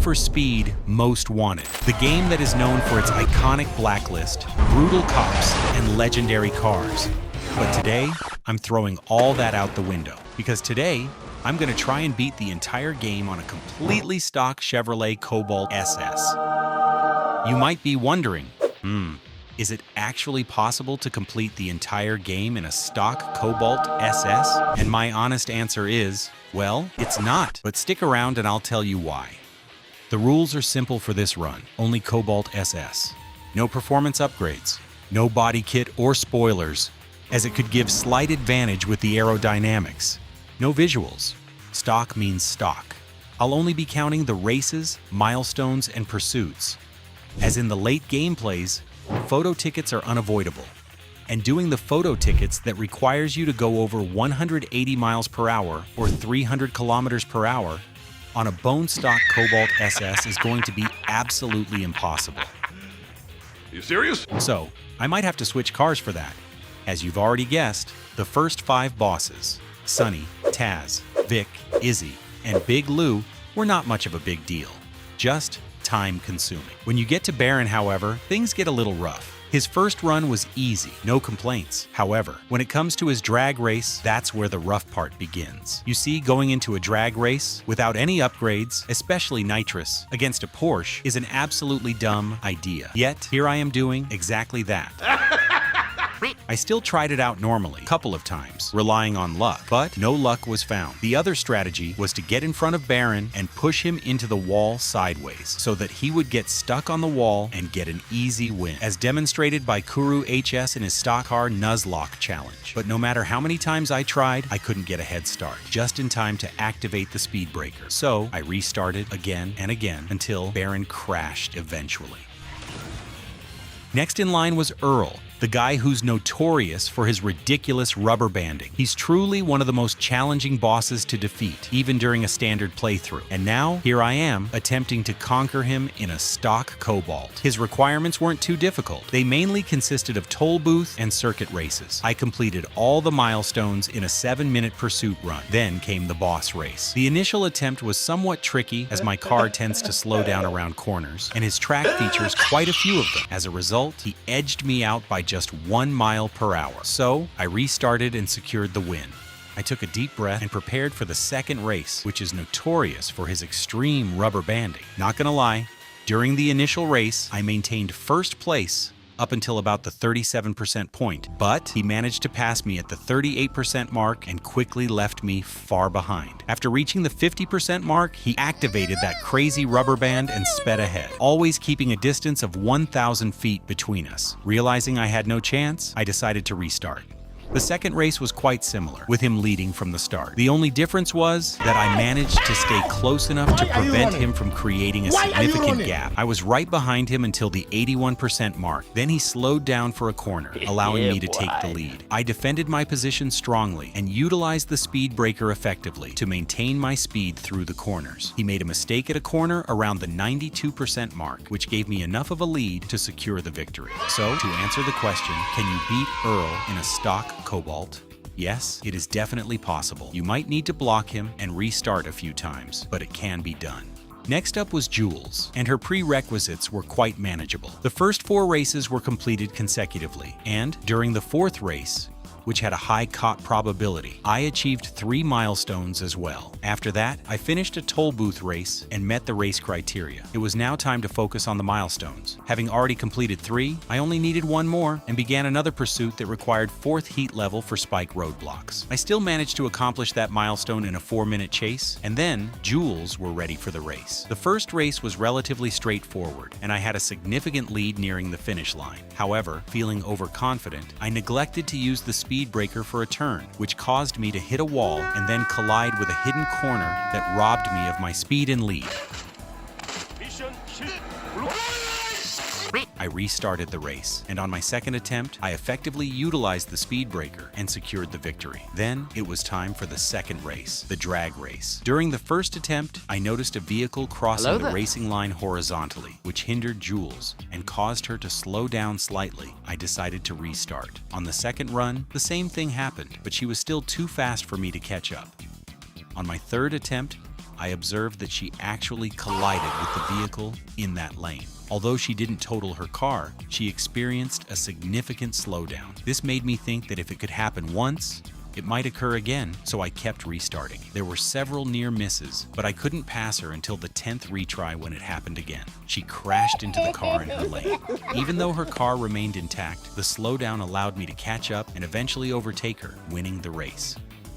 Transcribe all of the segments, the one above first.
for Speed Most Wanted, the game that is known for its iconic Blacklist, brutal cops, and legendary cars. But today, I'm throwing all that out the window, because today, I'm going to try and beat the entire game on a completely stock Chevrolet Cobalt SS. You might be wondering, is it actually possible to complete the entire game in a stock Cobalt SS? And my honest answer is, well, it's not. But stick around and I'll tell you why. The rules are simple for this run, only Cobalt SS. No performance upgrades, no body kit or spoilers, as it could give slight advantage with the aerodynamics. No visuals. Stock means stock. I'll only be counting the races, milestones, and pursuits. As in the late gameplays, photo tickets are unavoidable. And doing the photo tickets that requires you to go over 180 miles per hour or 300 kilometers per hour on a bone stock Cobalt SS is going to be absolutely impossible. You serious? So, I might have to switch cars for that. As you've already guessed, the first 5 bosses, Sonny, Taz, Vic, Izzy, and Big Lou, were not much of a big deal. Just time-consuming. When you get to Baron, however, things get a little rough. His first run was easy, no complaints. However, when it comes to his drag race, that's where the rough part begins. You see, going into a drag race without any upgrades, especially nitrous, against a Porsche is an absolutely dumb idea. Yet, here I am doing exactly that. I still tried it out normally, a couple of times, relying on luck, but no luck was found. The other strategy was to get in front of Baron and push him into the wall sideways, so that he would get stuck on the wall and get an easy win, as demonstrated by Kuru HS in his stock car Nuzlocke challenge. But no matter how many times I tried, I couldn't get a head start, just in time to activate the speed breaker. So I restarted again and again until Baron crashed eventually. Next in line was EARL, the guy who's notorious for his ridiculous rubber banding. He's truly one of the most challenging bosses to defeat, even during a standard playthrough. And now, here I am, attempting to conquer him in a stock Cobalt. His requirements weren't too difficult. They mainly consisted of toll booth and circuit races. I completed all the milestones in a 7-minute pursuit run. Then came the boss race. The initial attempt was somewhat tricky, as my car tends to slow down around corners, and his track features quite a few of them. As a result, he edged me out by just 1 mile per hour. So I restarted and secured the win. I took a deep breath and prepared for the second race, which is notorious for his extreme rubber banding. Not gonna lie, during the initial race, I maintained first place up until about the 37% point, but he managed to pass me at the 38% mark and quickly left me far behind. After reaching the 50% mark, he activated that crazy rubber band and sped ahead, always keeping a distance of 1,000 feet between us. Realizing I had no chance, I decided to restart. The second race was quite similar, with him leading from the start. The only difference was that I managed to stay close enough to prevent him from creating a significant gap. I was right behind him until the 81% mark. Then he slowed down for a corner, allowing me to take the lead. I defended my position strongly and utilized the speed breaker effectively to maintain my speed through the corners. He made a mistake at a corner around the 92% mark, which gave me enough of a lead to secure the victory. So, to answer the question, can you beat EARL in a stock Cobalt? Yes, it is definitely possible. You might need to block him and restart a few times, but it can be done. Next up was Jules, and her prerequisites were quite manageable. The first 4 races were completed consecutively, and during the 4th race, which had a high caught probability, I achieved 3 milestones as well. After that, I finished a toll booth race and met the race criteria. It was now time to focus on the milestones. Having already completed 3, I only needed 1 more and began another pursuit that required 4th heat level for spike roadblocks. I still managed to accomplish that milestone in a 4-minute chase, and then Jules were ready for the race. The first race was relatively straightforward, and I had a significant lead nearing the finish line. However, feeling overconfident, I neglected to use the speed breaker for a turn, which caused me to hit a wall and then collide with a hidden corner that robbed me of my speed and lead. I restarted the race, and on my second attempt, I effectively utilized the speed breaker and secured the victory. Then, it was time for the second race, the drag race. During the first attempt, I noticed a vehicle crossing the racing line horizontally, which hindered Jules and caused her to slow down slightly. I decided to restart. On the second run, the same thing happened, but she was still too fast for me to catch up. On my third attempt, I observed that she actually collided with the vehicle in that lane. Although she didn't total her car, she experienced a significant slowdown. This made me think that if it could happen once, it might occur again, so I kept restarting. There were several near misses, but I couldn't pass her until the 10th retry when it happened again. She crashed into the car in her lane. Even though her car remained intact, the slowdown allowed me to catch up and eventually overtake her, winning the race.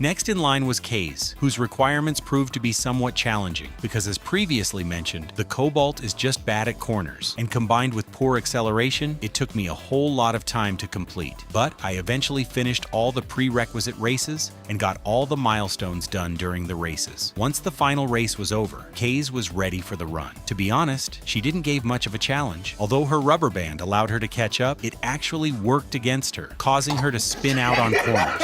Next in line was KAZE, whose requirements proved to be somewhat challenging because, as previously mentioned, the Cobalt is just bad at corners, and combined with poor acceleration, it took me a whole lot of time to complete. But I eventually finished all the prerequisite races and got all the milestones done during the races. Once the final race was over, KAZE was ready for the run. To be honest, she didn't give much of a challenge. Although her rubber band allowed her to catch up, it actually worked against her, causing her to spin out on corners.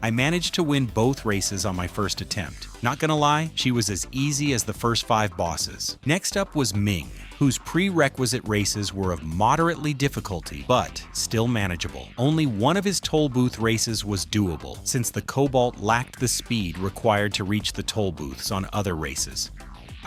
I managed to win both races on my first attempt. Not gonna lie, she was as easy as the first 5 bosses. Next up was MING, whose prerequisite races were of moderately difficulty, but still manageable. Only one of his toll booth races was doable, since the Cobalt lacked the speed required to reach the toll booths on other races.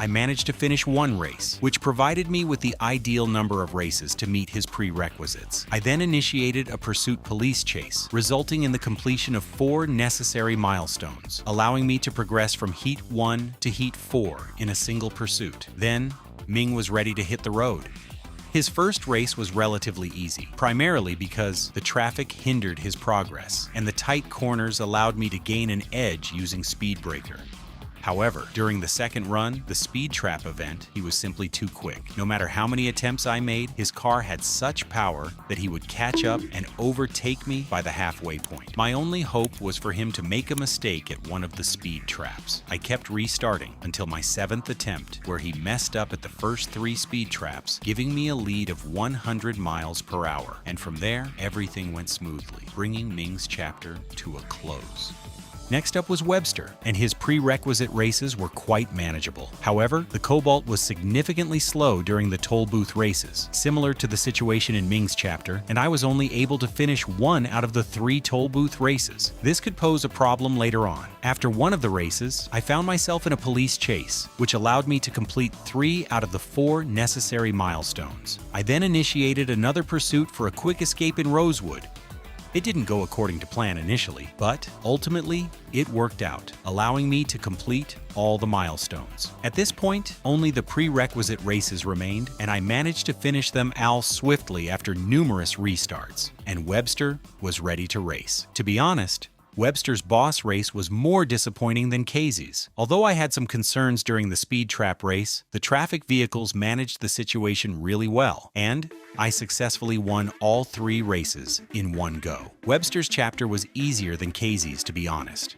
I managed to finish one race, which provided me with the ideal number of races to meet his prerequisites. I then initiated a pursuit police chase, resulting in the completion of 4 necessary milestones, allowing me to progress from Heat 1 to Heat 4 in a single pursuit. Then, MING was ready to hit the road. His first race was relatively easy, primarily because the traffic hindered his progress, and the tight corners allowed me to gain an edge using Speed Breaker. However, during the second run, the speed trap event, he was simply too quick. No matter how many attempts I made, his car had such power that he would catch up and overtake me by the halfway point. My only hope was for him to make a mistake at one of the speed traps. I kept restarting until my 7th attempt, where he messed up at the first 3 speed traps, giving me a lead of 100 miles per hour. And from there, everything went smoothly, bringing Ming's chapter to a close. Next up was WEBSTER, and his prerequisite races were quite manageable. However, the Cobalt was significantly slow during the toll booth races, similar to the situation in Ming's chapter, and I was only able to finish 1 out of the 3 toll booth races. This could pose a problem later on. After one of the races, I found myself in a police chase, which allowed me to complete 3 out of the 4 necessary milestones. I then initiated another pursuit for a quick escape in Rosewood. It didn't go according to plan initially, but ultimately, it worked out, allowing me to complete all the milestones. At this point, only the prerequisite races remained, and I managed to finish them all swiftly after numerous restarts, and WEBSTER was ready to race. To be honest, WEBSTER's boss race was more disappointing than KAZE's. Although I had some concerns during the speed trap race, the traffic vehicles managed the situation really well, and I successfully won all 3 races in one go. WEBSTER's chapter was easier than KAZE's, to be honest.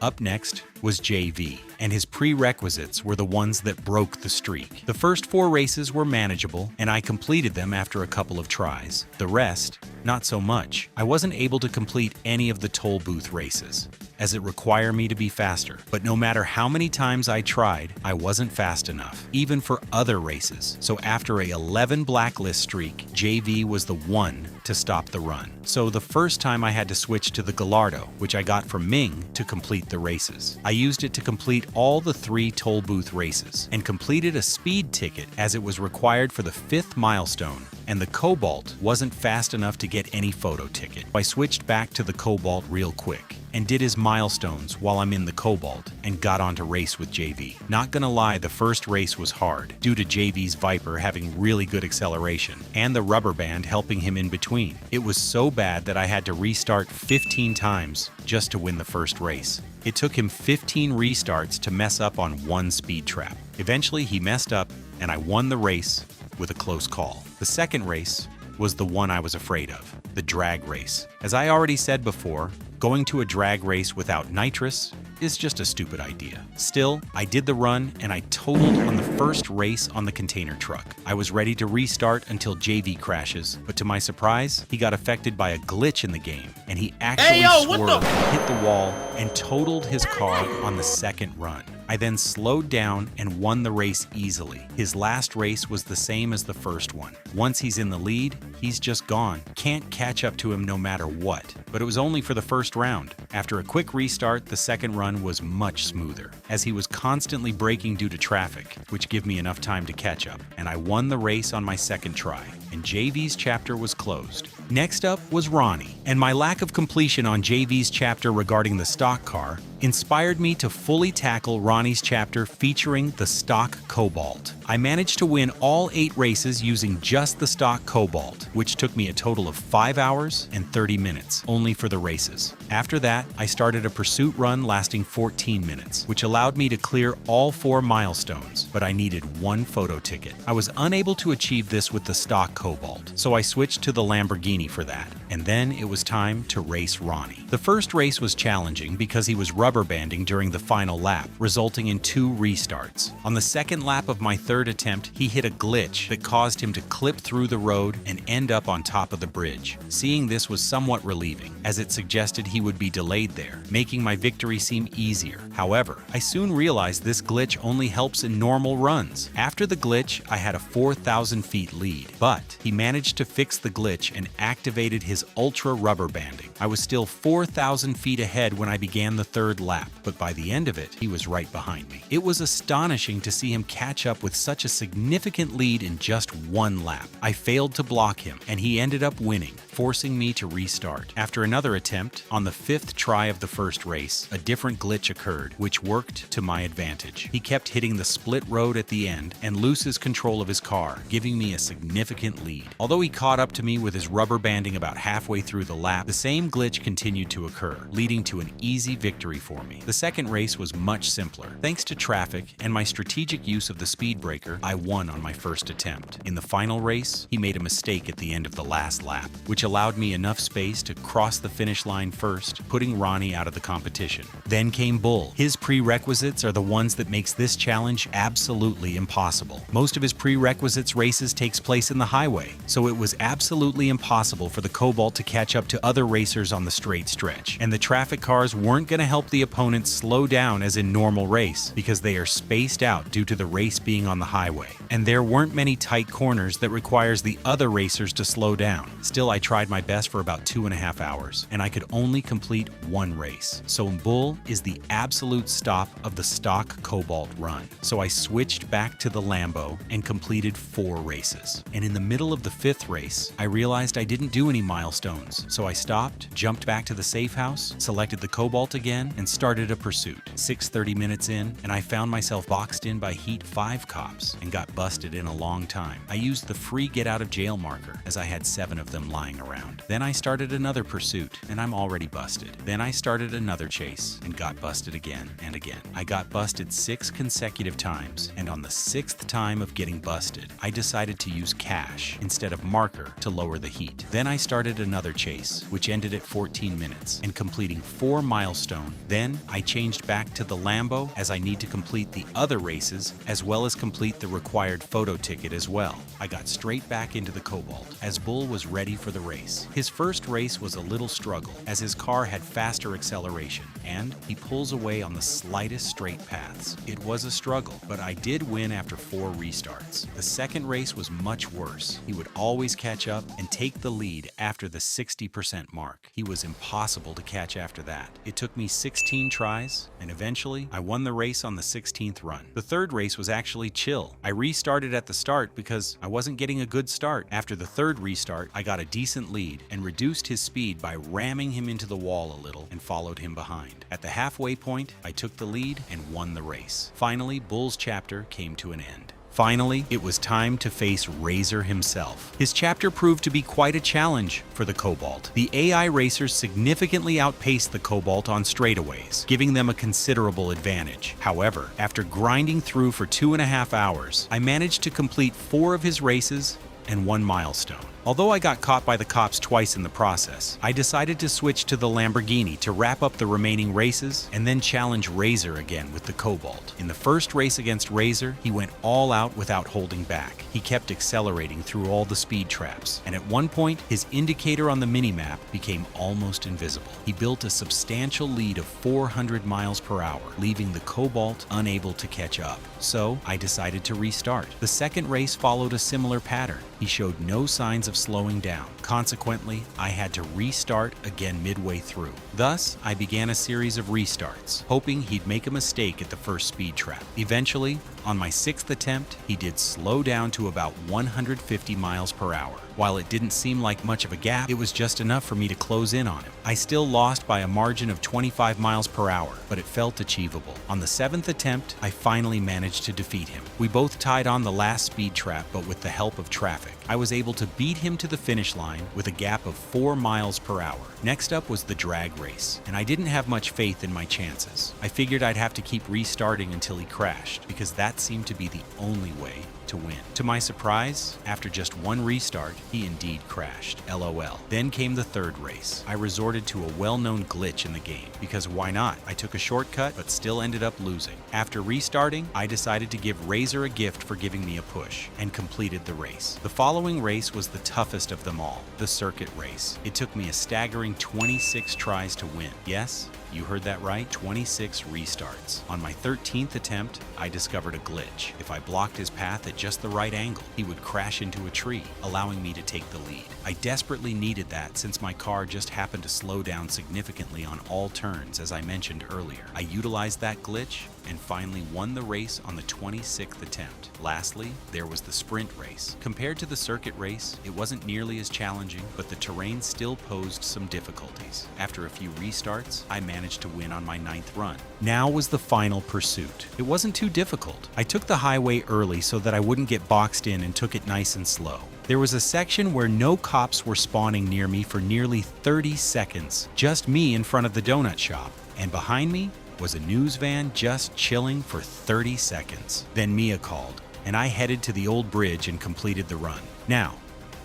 Up next was JV, and his prerequisites were the ones that broke the streak. The first 4 races were manageable, and I completed them after a couple of tries. The rest, not so much. I wasn't able to complete any of the toll booth races, as it required me to be faster. But no matter how many times I tried, I wasn't fast enough, even for other races. So after a 11 Blacklist streak, JV was the one to stop the run. So the first time I had to switch to the Gallardo, which I got from MING to complete the races. I used it to complete all the 3 toll booth races, and completed a speed ticket as it was required for the 5th milestone, and the Cobalt wasn't fast enough to get any photo ticket. I switched back to the Cobalt real quick and did his milestones while I'm in the Cobalt and got on to race with JV. Not gonna lie, the first race was hard due to JV's Viper having really good acceleration and the Rubberband helping him in between. It was so bad that I had to restart 15 times just to win the first race. It took him 15 restarts to mess up on 1 speed trap. Eventually he messed up and I won the race with a close call. The second race was the one I was afraid of, the drag race. As I already said before, going to a drag race without nitrous is just a stupid idea. Still, I did the run and I totaled on the first race on the container truck. I was ready to restart until JV crashes, but to my surprise, he got affected by a glitch in the game and he actually swerved, hit the wall, and totaled his car on the second run. I then slowed down and won the race easily. His last race was the same as the first one. Once he's in the lead, he's just gone. Can't catch up to him no matter what. But it was only for the first round. After a quick restart, the second run was much smoother, as he was constantly braking due to traffic, which gave me enough time to catch up. And I won the race on my second try, and JV's chapter was closed. Next up was Ronnie, and my lack of completion on JV's chapter regarding the stock car inspired me to fully tackle Ronnie's chapter featuring the stock Cobalt. I managed to win all 8 races using just the stock Cobalt, which took me a total of 5 hours and 30 minutes, only for the races. After that, I started a pursuit run lasting 14 minutes, which allowed me to clear all 4 milestones, but I needed 1 photo ticket. I was unable to achieve this with the stock Cobalt, so I switched to the Lamborghini for that, and then it was time to race Ronnie. The first race was challenging because he was rubber banding during the final lap, resulting in 2 restarts. On the second lap of my third attempt, he hit a glitch that caused him to clip through the road and end up on top of the bridge. Seeing this was somewhat relieving, as it suggested he would be delayed there, making my victory seem easier. However, I soon realized this glitch only helps in normal runs. After the glitch, I had a 4,000 feet lead, but he managed to fix the glitch and activated his ultra rubber banding. I was still 4,000 feet ahead when I began the third lap, but by the end of it, he was right behind me. It was astonishing to see him catch up with such a significant lead in just 1 lap. I failed to block him, and he ended up winning, forcing me to restart. After another attempt, on the 5th try of the first race, a different glitch occurred, which worked to my advantage. He kept hitting the split road at the end and loses control of his car, giving me a significant lead. Although he caught up to me with his rubber banding about halfway through the lap, the same glitch continued to occur, leading to an easy victory for me. The second race was much simpler. Thanks to traffic and my strategic use of the speed breaker, I won on my first attempt. In the final race, he made a mistake at the end of the last lap, which allowed me enough space to cross the finish line first, putting Ronnie out of the competition. Then came Bull. His prerequisites are the ones that makes this challenge absolutely impossible. Most of his prerequisites races takes place in the highway, so it was absolutely impossible for the Cobalt to catch up to other racers on the straight stretch. And the traffic cars weren't going to help the opponents slow down as in normal race, because they are spaced out due to the race being on the highway. And there weren't many tight corners that requires the other racers to slow down. Still, I tried my best for about 2.5 hours, and I could only complete 1 race. So Bull is the absolute stop of the stock Cobalt run. So I switched back to the Lambo and completed 4 races. And in the middle of the 5th race, I realized I didn't do any milestones. So I stopped, jumped back to the safe house, selected the Cobalt again, and started a pursuit. 6:30 minutes in, and I found myself boxed in by Heat 5 cops and got busted in a long time. I used the free get out of jail marker, as I had 7 of them lying around. Then I started another pursuit, and I'm already busted. Then I started another chase and got busted again and again. I got busted 6 consecutive times, and on the 6th time of getting busted, I decided to use cash instead of marker to lower the heat. Then I started another chase, which ended at 14 minutes and completing 4 milestones. Then I changed back to the Lambo, as I need to complete the other races as well as complete the required photo ticket as well. I got straight back into the Cobalt, as Bull was ready for the race. His first race was a little struggle, as his car had faster acceleration, and he pulls away on the slightest straight paths. It was a struggle, but I did win after 4 restarts. The second race was much worse. He would always catch up and take the lead after the 60% mark. He was impossible to catch after that. It took me 16 tries, and eventually I won the race on the 16th run. The third race was actually chill. I restarted at the start because I wasn't getting a good start. After the third restart, I got a decent lead and reduced his speed by ramming him into the wall a little and followed him behind. At the halfway point, I took the lead and won the race. Finally, Bull's chapter came to an end. Finally, it was time to face Razor himself. His chapter proved to be quite a challenge for the Cobalt. The AI racers significantly outpaced the Cobalt on straightaways, giving them a considerable advantage. However, after grinding through for 2.5 hours, I managed to complete 4 of his races and 1 milestone. Although I got caught by the cops twice in the process, I decided to switch to the Lamborghini to wrap up the remaining races and then challenge Razor again with the Cobalt. In the first race against Razor, he went all out without holding back. He kept accelerating through all the speed traps, and at one point, his indicator on the minimap became almost invisible. He built a substantial lead of 400 miles per hour, leaving the Cobalt unable to catch up. So, I decided to restart. The second race followed a similar pattern. He showed no signs of slowing down. Consequently, I had to restart again midway through. Thus, I began a series of restarts, hoping he'd make a mistake at the first speed trap. Eventually, on my sixth attempt, he did slow down to about 150 miles per hour. While it didn't seem like much of a gap, it was just enough for me to close in on him. I still lost by a margin of 25 miles per hour, but it felt achievable. On the seventh attempt, I finally managed to defeat him. We both tied on the last speed trap, but with the help of traffic, I was able to beat him to the finish line with a gap of 4 miles per hour. Next up was the drag race, and I didn't have much faith in my chances. I figured I'd have to keep restarting until he crashed, because that seemed to be the only way to win. To my surprise, after just one restart, he indeed crashed. LOL. Then came the third race. I resorted to a well-known glitch in the game, because why not? I took a shortcut, but still ended up losing. After restarting, I decided to give Razor a gift for giving me a push, and completed the race. The following race was the toughest of them all, the circuit race. It took me a staggering 26 tries to win. Yes, you heard that right, 26 restarts. On my 13th attempt, I discovered a glitch. If I blocked his path at just the right angle, he would crash into a tree, allowing me to take the lead. I desperately needed that since my car just happened to slow down significantly on all turns, as I mentioned earlier. I utilized that glitch and finally won the race on the 26th attempt. Lastly, there was the sprint race. Compared to the circuit race, it wasn't nearly as challenging, but the terrain still posed some difficulties. After a few restarts, I managed to win on my 9th run. Now was the final pursuit. It wasn't too difficult. I took the highway early so that I wouldn't get boxed in and took it nice and slow. There was a section where no cops were spawning near me for nearly 30 seconds. Just me in front of the donut shop. And behind me was a news van just chilling for 30 seconds. Then Mia called, and I headed to the old bridge and completed the run. Now,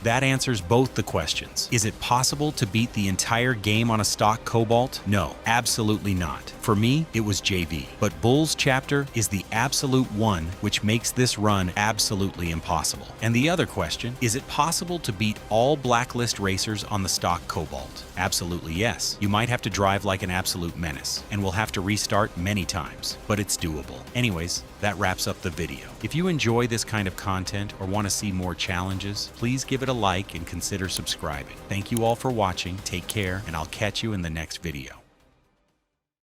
that answers both the questions. Is it possible to beat the entire game on a stock Cobalt? No, absolutely not. For me, it was JV. But Bull's chapter is the absolute one, which makes this run absolutely impossible. And the other question, is it possible to beat all Blacklist racers on the stock Cobalt? Absolutely yes. You might have to drive like an absolute menace, and will have to restart many times, but it's doable. Anyways, that wraps up the video. If you enjoy this kind of content or want to see more challenges, please give it a like and consider subscribing. Thank you all for watching, take care, and I'll catch you in the next video.